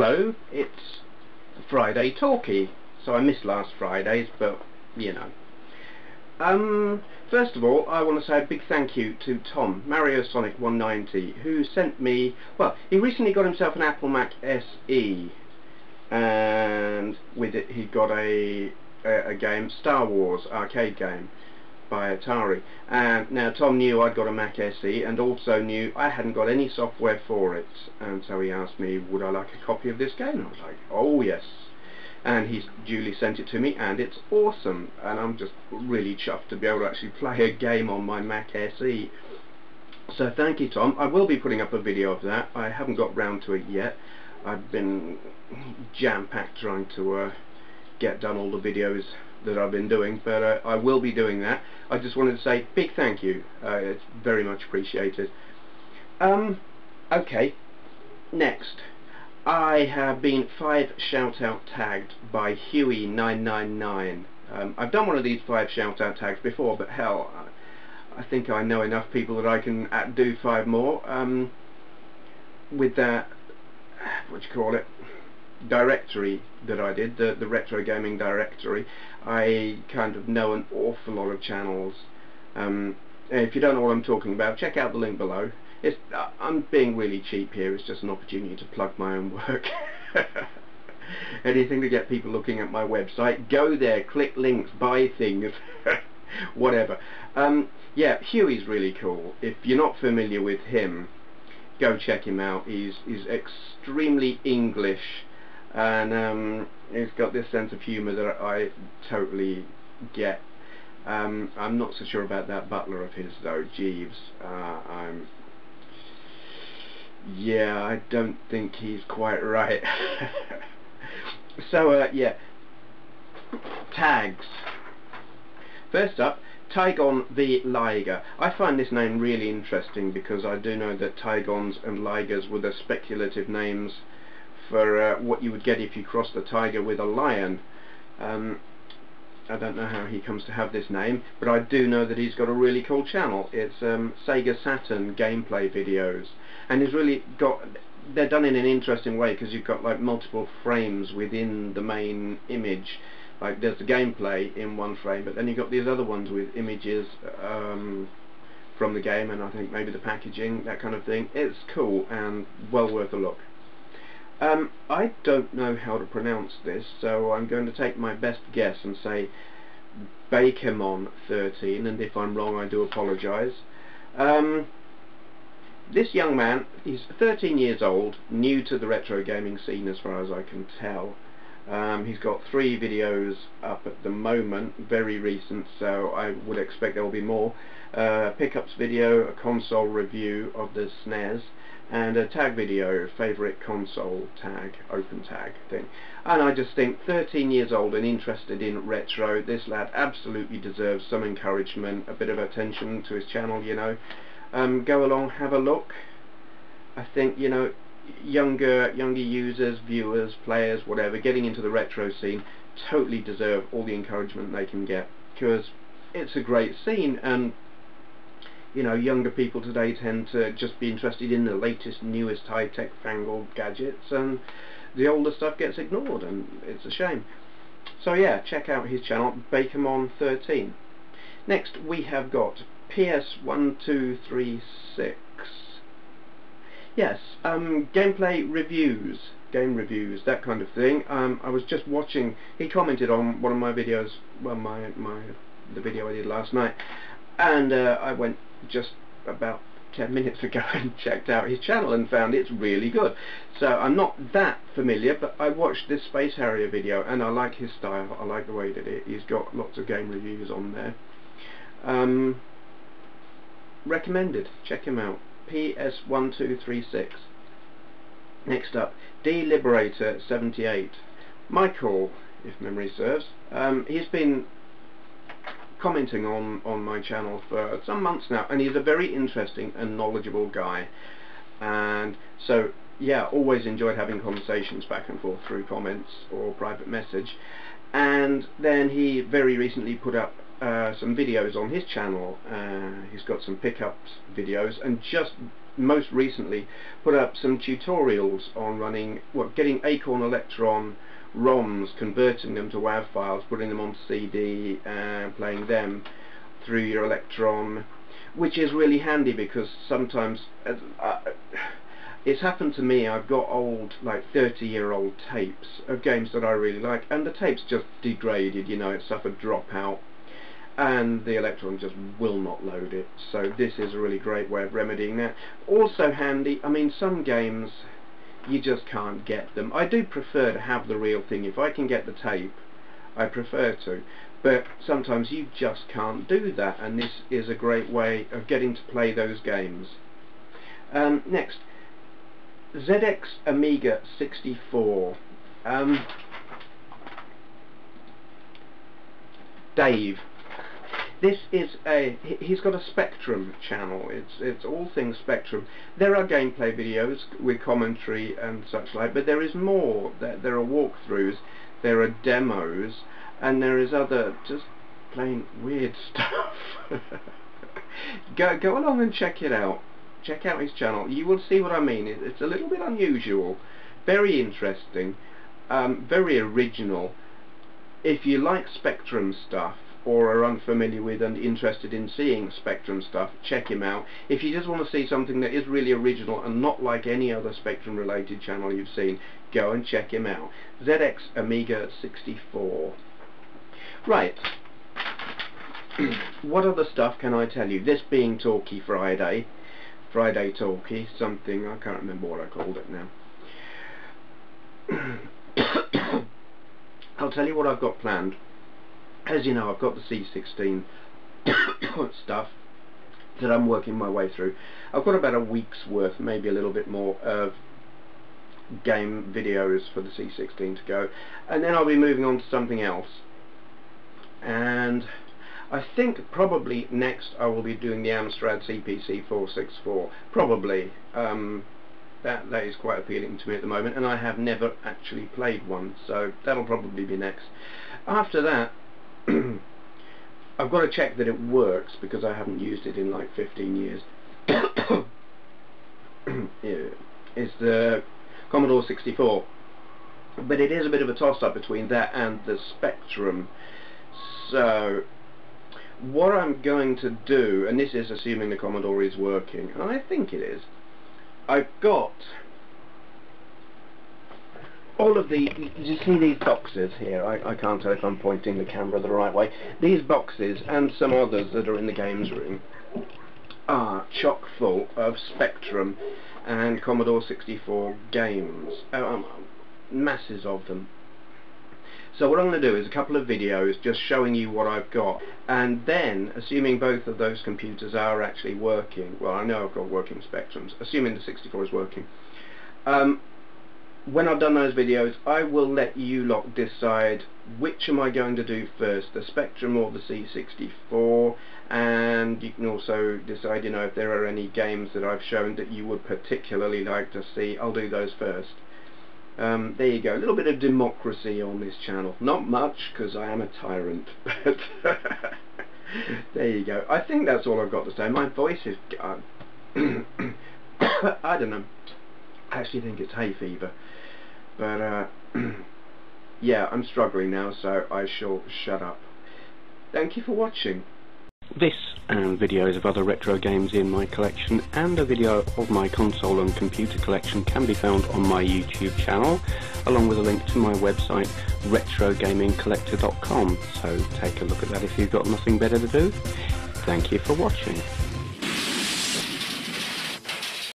Hello, it's Friday Talkie, so I missed last Friday's, but you know. First of all, I want to say a big thank you to Tom, Mario Sonic 190, who sent me, well, he recently got himself an Apple Mac SE, and with it he got a game, Star Wars arcade game by Atari. And now Tom knew I'd got a Mac SE and also knew I hadn't got any software for it, and so he asked me would I like a copy of this game, and I was like, oh yes, and he's duly sent it to me, and it's awesome, and I'm just really chuffed to be able to actually play a game on my Mac SE. So thank you, Tom. I will be putting up a video of that. I haven't got round to it yet. I've been jam-packed trying to get done all the videos that I've been doing, but I will be doing that. I just wanted to say big thank you. It's very much appreciated. Okay, next. I have been 5 shout-out tagged by Huey999. I've done one of these 5 shout-out tags before, but hell, I think I know enough people that I can do 5 more. With that, what do you call it, directory that I did, the retro gaming directory, I kind of know an awful lot of channels. If you don't know what I'm talking about, check out the link below. I'm being really cheap here, it's just an opportunity to plug my own work. Anything to get people looking at my website, go there, click links, buy things, whatever. Yeah, Huey's really cool. If you're not familiar with him, go check him out. He's extremely English, and he's got this sense of humour that I totally get. I'm not so sure about that butler of his though, Jeeves. Yeah, I don't think he's quite right. So yeah, tags. First up, Tygon the Liger. I find this name really interesting because I do know that Tygons and Ligers were the speculative names for what you would get if you crossed a tiger with a lion. I don't know how he comes to have this name, but I do know that he's got a really cool channel. It's Sega Saturn gameplay videos, and he's really got, they're done in an interesting way because you've got like multiple frames within the main image. Like there's the gameplay in one frame, but then you've got these other ones with images from the game, and I think maybe the packaging, that kind of thing. It's cool and well worth a look. I don't know how to pronounce this, so I'm going to take my best guess and say Bakemon13, and if I'm wrong I do apologise. This young man, he's 13 years old, new to the retro gaming scene as far as I can tell. He's got 3 videos up at the moment, very recent, so I would expect there will be more. Pickups video, a console review of the SNES, and a tag video, favourite console tag, open tag thing. And I just think 13 years old and interested in retro, this lad absolutely deserves some encouragement, a bit of attention to his channel, you know. Go along, have a look. I think, you know, younger users, viewers, players, whatever, getting into the retro scene totally deserve all the encouragement they can get, because it's a great scene, and you know, younger people today tend to just be interested in the latest, newest, high-tech, fangled gadgets, and the older stuff gets ignored, and it's a shame. So yeah, check out his channel, Bakemon13. Next we have got PS1236. Yes, gameplay reviews, game reviews, that kind of thing. I was just watching, he commented on one of my videos, well, the video I did last night, and I went just about 10 minutes ago and checked out his channel and found it's really good. So I'm not that familiar, but I watched this Space Harrier video and I like his style, I like the way that he's got lots of game reviews on there. Recommended, check him out. PS1236. Next up, Deliberator78. Michael, if memory serves. He's been commenting on my channel for some months now, and he's a very interesting and knowledgeable guy, and so yeah, always enjoyed having conversations back and forth through comments or private message. And then he very recently put up some videos on his channel. He's got some pickups videos, and just most recently put up some tutorials on running, getting Acorn Electron ROMs, converting them to WAV files, putting them on CD and playing them through your Electron, which is really handy because sometimes it's happened to me. I've got old, like 30-year-old tapes of games that I really like, and the tape's just degraded, you know, it suffered dropout, and the Electron just will not load it. So this is a really great way of remedying that. Also handy, I mean, some games you just can't get them. I do prefer to have the real thing. If I can get the tape, I prefer to, but sometimes you just can't do that, and this is a great way of getting to play those games. Next, ZX Amiga 64. Dave. This is he's got a Spectrum channel. It's all things Spectrum. There are gameplay videos with commentary and such like, but there is more. There are walkthroughs, there are demos, and there is other just plain weird stuff. Go along and check it out. Check out his channel. You will see what I mean. It's a little bit unusual, very interesting, very original. If you like Spectrum stuff, or are unfamiliar with and interested in seeing Spectrum stuff, check him out. If you just want to see something that is really original and not like any other Spectrum related channel you've seen, go and check him out. ZX Amiga 64. Right. What other stuff can I tell you? This being Talkie Friday Talkie, something, I can't remember what I called it now. I'll tell you what I've got planned. As you know, I've got the C16 stuff that I'm working my way through. I've got about a week's worth, maybe a little bit more, of game videos for the C16 to go, and then I'll be moving on to something else. And I think probably next I will be doing the Amstrad CPC 464. Probably. That is quite appealing to me at the moment, and I have never actually played one, so that'll probably be next. After that, I've got to check that it works, because I haven't used it in like 15 years. It's the Commodore 64, but it is a bit of a toss-up between that and the Spectrum. So what I'm going to do, and this is assuming the Commodore is working, and I think it is, I've got all of the, you see these boxes here, I can't tell if I'm pointing the camera the right way. These boxes, and some others that are in the games room, are chock full of Spectrum and Commodore 64 games. Masses of them. So what I'm going to do is a couple of videos just showing you what I've got, and then, assuming both of those computers are actually working, well, I know I've got working Spectrums, assuming the 64 is working, when I've done those videos, I will let you lot decide which am I going to do first, the Spectrum or the C64, and you can also decide, you know, if there are any games that I've shown that you would particularly like to see. I'll do those first. There you go, a little bit of democracy on this channel. Not much, because I am a tyrant, but there you go. I think that's all I've got to say. My voice is, I don't know, I actually think it's hay fever, but yeah, I'm struggling now, so I shall shut up. Thank you for watching. This and videos of other retro games in my collection and a video of my console and computer collection can be found on my YouTube channel, along with a link to my website retrogamingcollector.com, so take a look at that if you've got nothing better to do. Thank you for watching.